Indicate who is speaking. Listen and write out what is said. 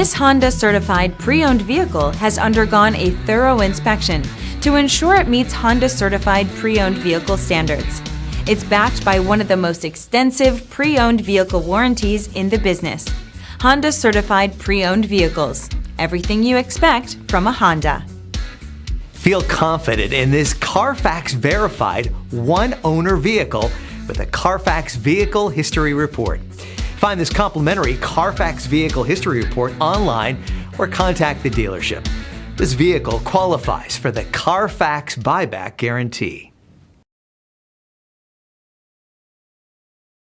Speaker 1: This Honda certified pre-owned vehicle has undergone a thorough inspection to ensure it meets Honda certified pre-owned vehicle standards. It's backed by one of the most extensive pre-owned vehicle warranties in the business. Honda certified pre-owned vehicles. Everything you expect from a Honda.
Speaker 2: Feel confident in this CARFAX verified one-owner vehicle with a CARFAX Vehicle History Report. Find this complimentary CARFAX Vehicle History Report online or contact the dealership. This vehicle qualifies for the CARFAX Buyback Guarantee.